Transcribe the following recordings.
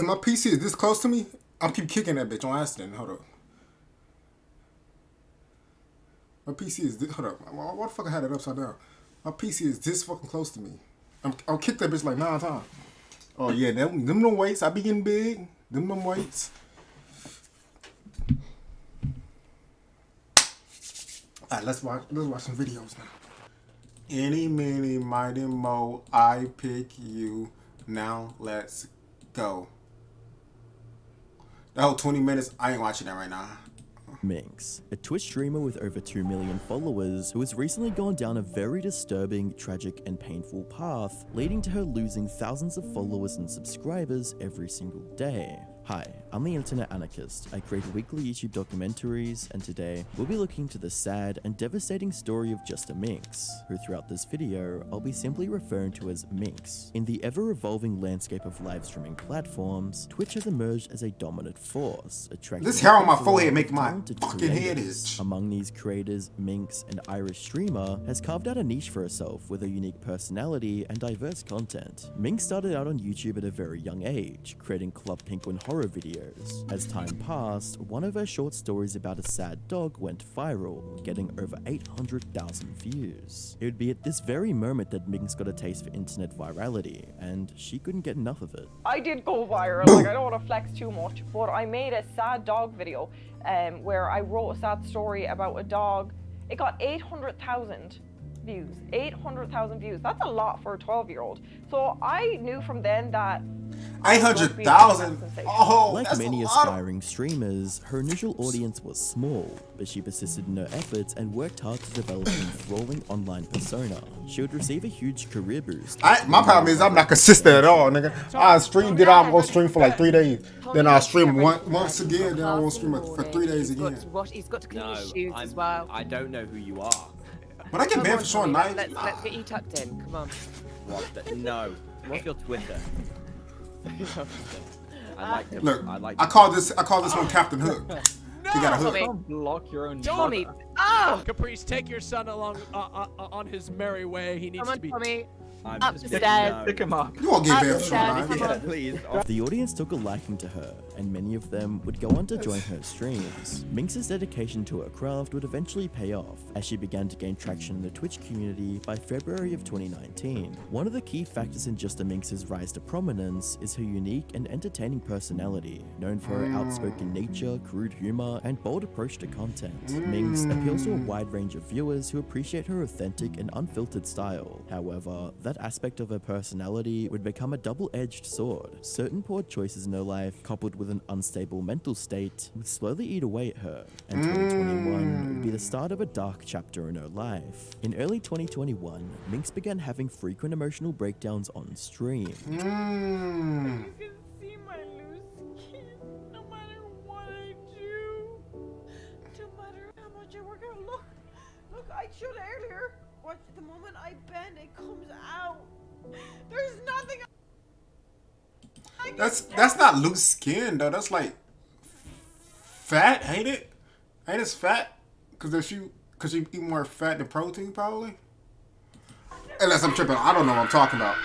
And my PC is this close to me. I'm keep kicking that bitch on accident. Hold up. My PC is this. Hold up. Why the fuck I had it upside down? My PC is this fucking close to me. I'll kick that bitch like 9 times. Oh yeah, them weights. I be getting big. Them weights. Alright, let's watch some videos now. Any, mini, mighty, mo, I pick you. Now let's go. That whole 20 minutes, I ain't watching that right now. Minx, a Twitch streamer with over 2 million followers who has recently gone down a very disturbing, tragic and painful path, leading to her losing thousands of followers and subscribers every single day. Hi, I'm the Internet Anarchist. I create weekly YouTube documentaries, and today we'll be looking to the sad and devastating story of Just a Minx, who throughout this video I'll be simply referring to as Minx. In the ever-evolving landscape of live streaming platforms, Twitch has emerged as a dominant force, attracting This hair on my people forehead from make my talented fucking head creators. itch. Among these creators, Minx, an Irish streamer, has carved out a niche for herself with a unique personality and diverse content. Minx started out on YouTube at a very young age, creating Club Penguin horror videos. As time passed, one of her short stories about a sad dog went viral, getting over 800,000 views. It would be at this very moment that Minx got a taste for internet virality, and she couldn't get enough of it. I did go viral, like I don't want to flex too much, but I made a sad dog video where I wrote a sad story about a dog. It got 800,000 views. 800,000 views. That's a lot for a 12-year-old. So I knew from then that 800,000. Oh, like that's many a lot. aspiring streamers, her initial audience was small, but she persisted in her efforts and worked hard to develop an enthralling online persona. She would receive a huge career boost. My problem is I'm not consistent at all, nigga. I stream, then I'll go stream for like 3 days. Then I'll stream once again, then I won't stream it for 3 days again. He's got to clean his shoes as well. I don't know who you are. But I get banned for showing night. Let's get you tucked in. Come on. What? No. What's your Twitter? Look, I call this one Captain Hook. He got a hook. Don't block your own Tommy! mother. Oh! Caprice, take your son along on his merry way. He needs Come to be. on, Tommy. I'm Up just the kidding, stairs. no. Pick him up. You won't get banned for showing Upstairs, night. come Yeah, on. please. The audience took a liking to her, and many of them would go on to join her streams. Minx's dedication to her craft would eventually pay off, as she began to gain traction in the Twitch community by February of 2019. One of the key factors in Just a Minx's rise to prominence is her unique and entertaining personality, known for her outspoken nature, crude humor, and bold approach to content. Minx appeals to a wide range of viewers who appreciate her authentic and unfiltered style. However, that aspect of her personality would become a double-edged sword. Certain poor choices in her life, coupled with an unstable mental state, would slowly eat away at her, and 2021 would be the start of a dark chapter in her life. In early 2021, Minx began having frequent emotional breakdowns on stream. You can see my loose skin no matter what I do. No matter how much I work out. Look, I showed earlier. Watch, the moment I bend, it comes out. There's nothing. That's not loose skin though. That's like fat, ain't it? Ain't it fat? Cause you eat more fat than protein probably. Unless I'm tripping, I don't know what I'm talking about.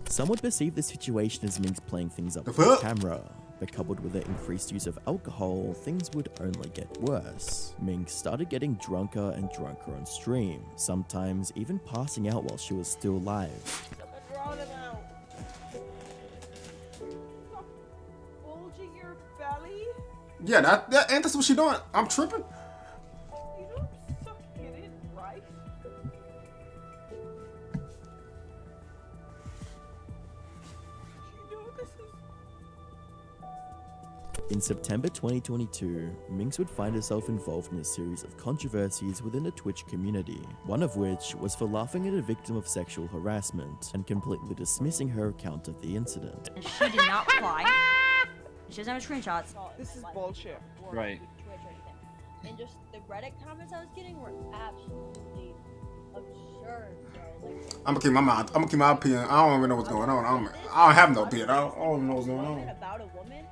Some would perceive the situation as Minx playing things up The for the fuck? camera, but coupled with the increased use of alcohol, things would only get worse. Minx started getting drunker and drunker on stream, sometimes even passing out while she was still live. Draw them out. Stop bulging your belly. Yeah, that ain't that's what she doing. I'm tripping. You don't suck it in, right? You know this is. In September 2022, Minx would find herself involved in a series of controversies within the Twitch community, one of which was for laughing at a victim of sexual harassment and completely dismissing her account of the incident. She did not cry. She doesn't have screenshots. This is bullshit. Right. Twitch or anything. And just the Reddit comments I was getting were absolutely absurd, bro. Like, I'm gonna keep my opinion. I don't even know what's going on. I don't have no opinion. I don't even know what's going on. about a woman.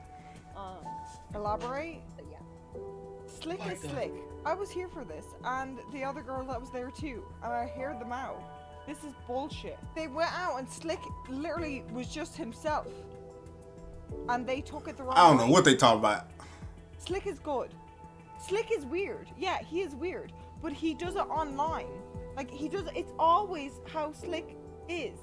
Elaborate. But yeah. Slick is slick. I was here for this, and the other girl that was there too, and I heard them out. This is bullshit. They went out and Slick literally was just himself. And they took it the wrong way. I don't know what they talk about. Slick is good. Slick is weird. Yeah, he is weird. But he does it online. Like, it's always how Slick is.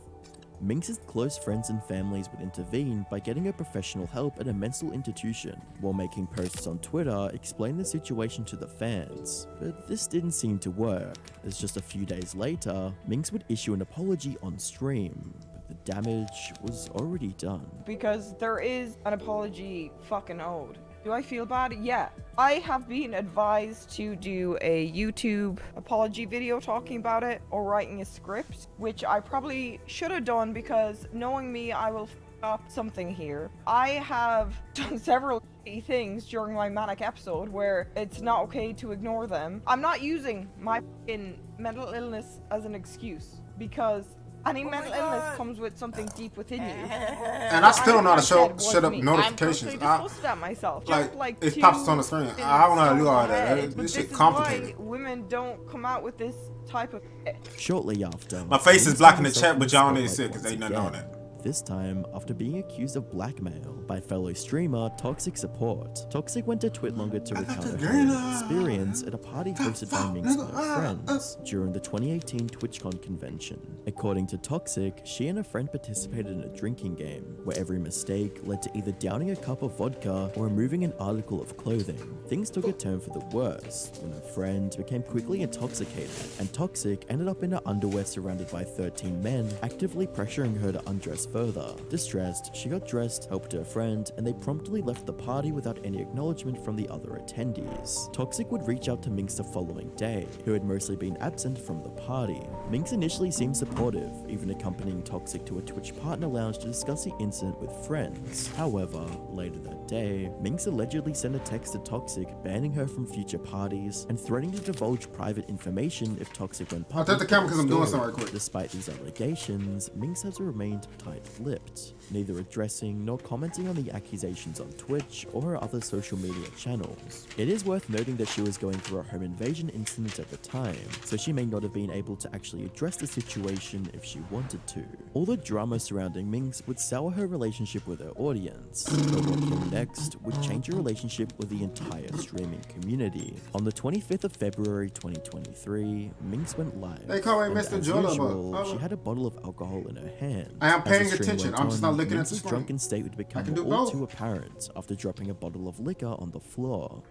Minx's close friends and families would intervene by getting her professional help at a mental institution, while making posts on Twitter explain the situation to the fans. But this didn't seem to work, as just a few days later, Minx would issue an apology on stream. But the damage was already done. Because there is an apology fucking owed. Do I feel bad? Yeah. I have been advised to do a YouTube apology video talking about it or writing a script, which I probably should have done because knowing me, I will f up something here. I have done several things during my manic episode where it's not okay to ignore them. I'm not using my fucking mental illness as an excuse because any mental illness comes with something deep within you. And I still know how to shut up notifications. I'm disgusted at myself. Like it pops on the screen. I don't know how to do all that. This shit complicated. Why women don't come out with this type of shit. Shortly after, My face is blocking the chat, but y'all need to see it because ain't nothing on it. This time, after being accused of blackmail by fellow streamer Toxic Support, Toxic went to Twitlonger to recount her experience at a party hosted by Minx and her friends during the 2018 TwitchCon convention. According to Toxic, she and a friend participated in a drinking game, where every mistake led to either downing a cup of vodka or removing an article of clothing. Things took a turn for the worst when her friend became quickly intoxicated, and Toxic ended up in her underwear surrounded by 13 men, actively pressuring her to undress further. Distressed, she got dressed, helped her friend, and they promptly left the party without any acknowledgement from the other attendees. Toxic would reach out to Minx the following day, who had mostly been absent from the party. Minx initially seemed supportive, even accompanying Toxic to a Twitch partner lounge to discuss the incident with friends. However, later that day, Minx allegedly sent a text to Toxic banning her from future parties and threatening to divulge private information if Toxic went public. I'll take the camera because I'm doing something right quick. Despite these allegations, Minx has remained tight-lipped, neither addressing nor commenting on the accusations on Twitch or her other social media channels. It is worth noting that she was going through a home invasion incident at the time, so she may not have been able to actually address the situation if she wanted to. All the drama surrounding Minx would sour her relationship with her audience, but what came next would change her relationship with the entire streaming community. On the 25th of February 2023, Minx went live. They call me and Mr. as Jordan, usual, she had a bottle of alcohol in her hand. I am As the paying stream attention. went I'm just not on, looking at the Minx's screen. drunken state would become can do all both. too apparent after dropping a bottle of liquor on the floor.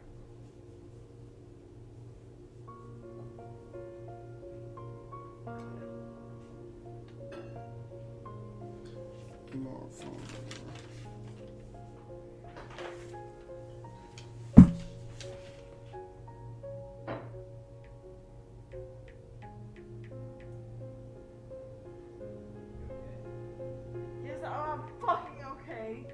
Yes, I'm fucking okay.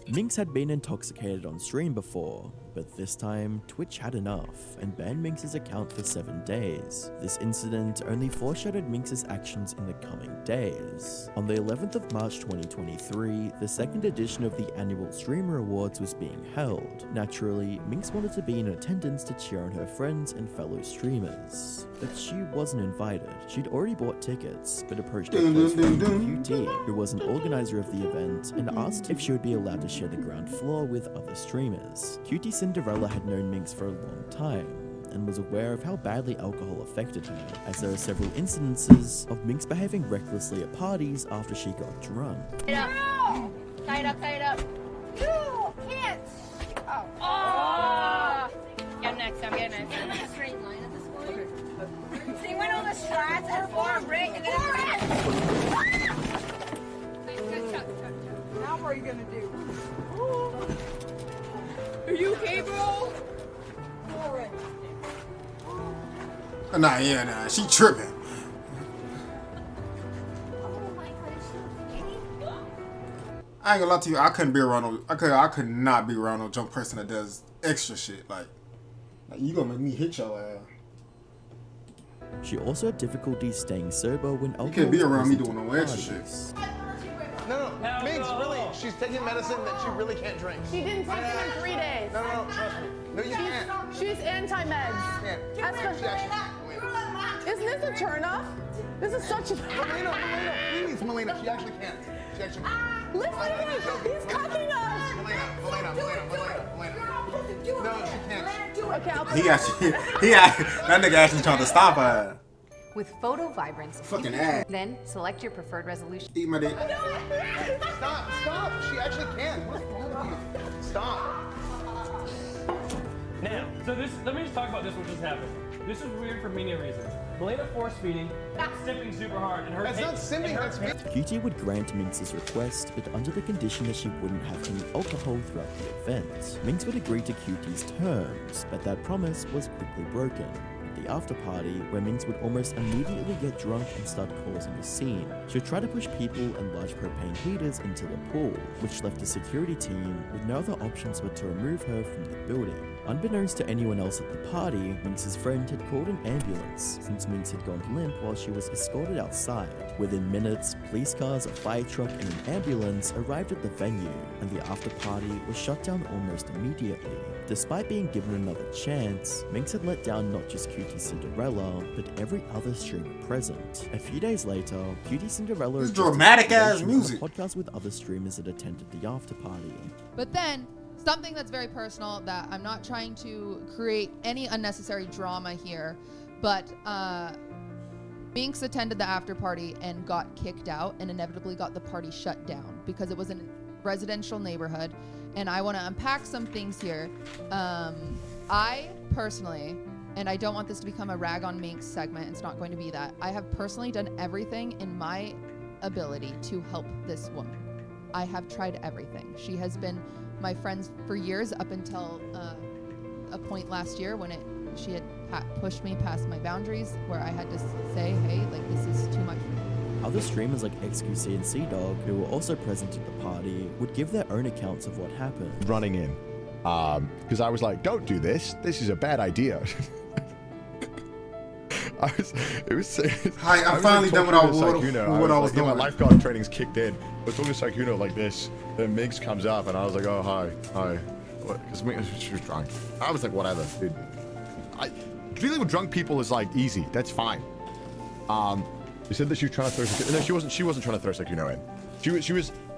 Minx had been intoxicated on stream before, but this time, Twitch had enough and banned Minx's account for 7 days. This incident only foreshadowed Minx's actions in the coming days. On the 11th of March 2023, the second edition of the annual Streamer Awards was being held. Naturally, Minx wanted to be in attendance to cheer on her friends and fellow streamers. But she wasn't invited. She'd already bought tickets, but approached her close friend QT, who was an organizer of the event, and asked if she would be allowed to share the ground floor with other streamers. QT Cinderella had known Minx for a long time, and was aware of how badly alcohol affected her, as there are several incidences of Minx behaving recklessly at parties after she got drunk. No! Tie it up, tie it up. No! Can't! Oh. Oh! Get next, I'm getting next. I'm in a straight line at this point. See, when all the shots and form right, and then Now what are you gonna do? Are you okay, bro? Nah, she tripping. I ain't gonna lie to you, I couldn't be around no, I could not be around no drunk person that does extra shit. Like you gonna make me hit your ass. She also had difficulties staying sober when alcohol You can't be was around me present doing at no extra parties. shit. No, Minx, really, she's taking medicine that she really can't drink. She didn't take it in 3 days. No, trust me. No, you can't. She's anti-meds. You can't. That's She actually, wait. Isn't this a turnoff? This is such a. Melina, please, Melina. She actually can't. She actually can't. Listen to him. He's cucking us. Melina. No, she can't. Okay, I'll put He actually, that nigga actually trying to stop her. With photo vibrance, Fucking ass. then select your preferred resolution. Eat my dick. Stop. She actually can't. What's wrong with you? Stop. Now, so let me just talk about this, what just happened. This is weird for many reasons. Melina force feeding, sipping super hard, and her. That's not simming, that's me. Cutie would grant Minx's request, but under the condition that she wouldn't have any alcohol throughout the event. Minx would agree to Cutie's terms, but that promise was quickly broken. At the after party, where Minx would almost immediately get drunk and start causing a scene. She would try to push people and large propane heaters into the pool, which left the security team with no other options but to remove her from the building. Unbeknownst to anyone else at the party, Minx's friend had called an ambulance, since Minx had gone limp while she was escorted outside. Within minutes, police cars, a fire truck, and an ambulance arrived at the venue, and the after party was shut down almost immediately. Despite being given another chance, Minx had let down not just Cutie Cinderella, but every other streamer present. A few days later, Cutie Cinderella This addressed dramatic the ass situation on a music. podcast with other streamers that attended the after party. But then, something that's very personal that I'm not trying to create any unnecessary drama here, but Minx attended the after party and got kicked out and inevitably got the party shut down because it was in a residential neighborhood. And I want to unpack some things here. I personally, and I don't want this to become a rag on Minx segment, it's not going to be that. I have personally done everything in my ability to help this woman. I have tried everything. She has been my friends for years up until a point last year when she had pushed me past my boundaries where I had to say, hey, like, this is too much. Other streamers like XQC and CDog, who were also present at the party, would give their own accounts of what happened. Running in, because I was like, don't do this. This is a bad idea. Hi, I'm finally done with what I was doing. My lifeguard training's kicked in. I was talking to Saikuno like this. Then Minx comes up and I was like, oh, hi. Because she was drunk. I was like, whatever, dude. Dealing with drunk people is like easy. That's fine. She said that she was trying to throw Saikuno. No, she wasn't trying to throw Saikuno in.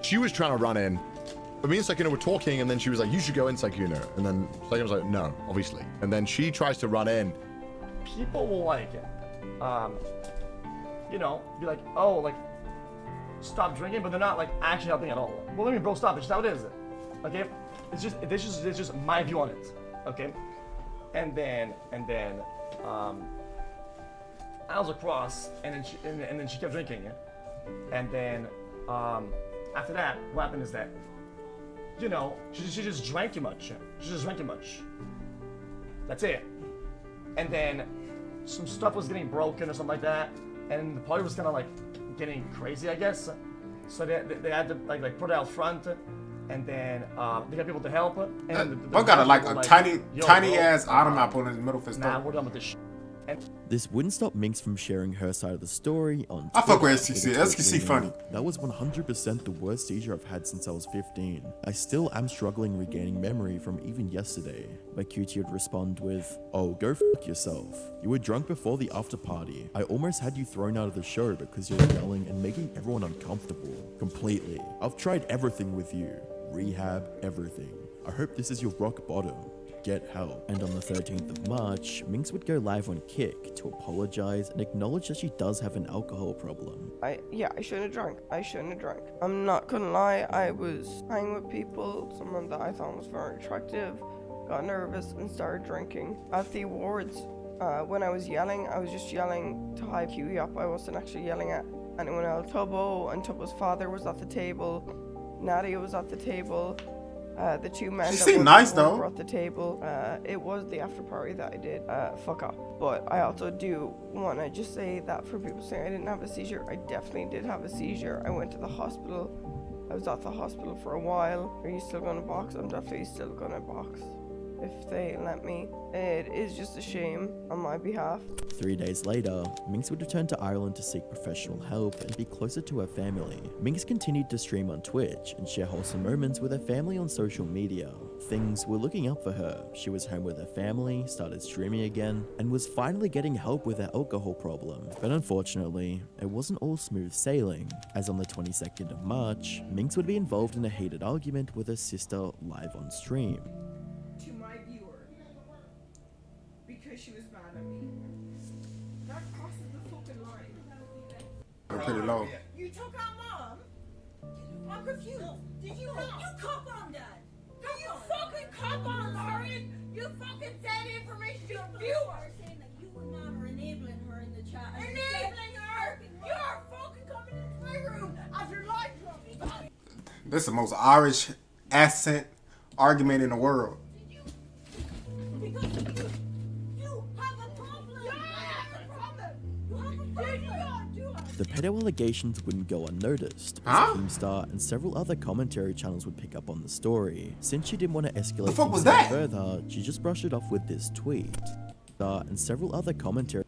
She was trying to run in. But me and Saikuno were talking and then she was like, you should go in, Saikuno. And then Saikuno was like, no, obviously. And then she tries to run in. People will like it. Be like, oh, like, stop drinking, but they're not like actually helping at all. Well, let me, bro, stop. It's just how it is. Okay, it's just my view on it. Okay, and then I was across, and then she kept drinking, and then after that, what happened is that, she just drank too much. She just drank too much. That's it. And then some stuff was getting broken or something like that, and the party was kind of like getting crazy, I guess. So they had to like put it out front, and then they got people to help. And I got a tiny ass automat on his middle fist. Nah, we're done with this shit. This wouldn't stop Minx from sharing her side of the story on I fuck with Twitter. SQC. SQC funny. That was 100% the worst seizure I've had since I was 15. I still am struggling regaining memory from even yesterday, where Cutie would respond with, oh, go fuck yourself. You were drunk before the after party. I almost had you thrown out of the show because you were yelling and making everyone uncomfortable. Completely. I've tried everything with you. Rehab, everything. I hope this is your rock bottom. Get help. And on the 13th of March, Minx would go live on Kick to apologize and acknowledge that she does have an alcohol problem. I shouldn't have drunk. I'm not gonna lie, I was hanging with people, someone that I thought was very attractive, got nervous and started drinking. At the awards, when I was yelling, I was just yelling to hype Huey up. I wasn't actually yelling at anyone else. Tubbo and Tubbo's father was at the table. Nadia was at the table. The two men She that seemed nice though. were at the table. It was the after party that I did fuck up. But I also do want to just say that for people saying I didn't have a seizure, I definitely did have a seizure. I went to the hospital. I was at the hospital for a while. Are you still gonna box? I'm definitely still gonna box if they let me. It is just a shame on my behalf. 3 days later, Minx would return to Ireland to seek professional help and be closer to her family. Minx continued to stream on Twitch and share wholesome moments with her family on social media. Things were looking up for her. She was home with her family, started streaming again, and was finally getting help with her alcohol problem. But unfortunately, it wasn't all smooth sailing, as on the 22nd of March, Minx would be involved in a heated argument with her sister live on stream. To my viewer, because she was mad at me. That crosses the fucking line. They're pretty low. You took out mom? I'm confused. Did you not? You cop on, Dad. You fucking cop on, Lauren. You fucking said information to your viewers. Saying that you and Mom are enabling her in the chat. Enabling her? You are fucking coming into my room after live dropping. This is the most Irish accent argument in the world. Because you have a problem. Yeah, I have a problem. You have a problem. Do I? The pedo allegations wouldn't go unnoticed, as Huh? Keemstar and several other commentary channels would pick up on the story. Since she didn't want to escalate The fuck was things any that? further, she just brushed it off with this tweet. And several other commentary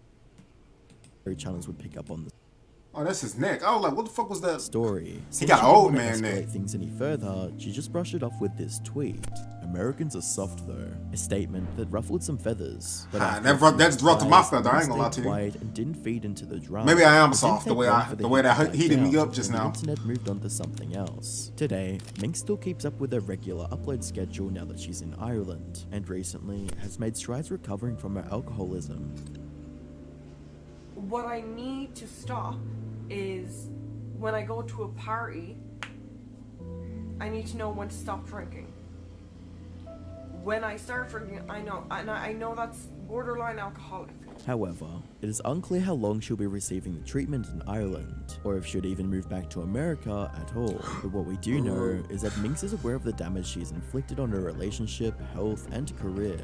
channels would pick up on the Oh, that's his neck. I was like, what the fuck was that? story. He got Since she old didn't want to man escalate neck. things any further, she just brushed it off with this tweet. Americans are soft though. A statement that ruffled some feathers. But Ah, after that that's ruffled my replies, feather, I ain't gonna lie Minx to stayed you. quiet and didn't feed into the drama. Maybe I am It didn't soft, the take way long I- for the way heat that to die heated me down, up just and now. The internet moved on to something else. Today, Minx still keeps up with her regular upload schedule now that she's in Ireland, and recently has made strides recovering from her alcoholism. What I need to stop is when I go to a party, I need to know when to stop drinking. When I start drinking, I know that's borderline alcoholic. However, it is unclear how long she'll be receiving the treatment in Ireland, or if she'd even move back to America at all. But what we do know is that Minx is aware of the damage she's inflicted on her relationship, health, and career.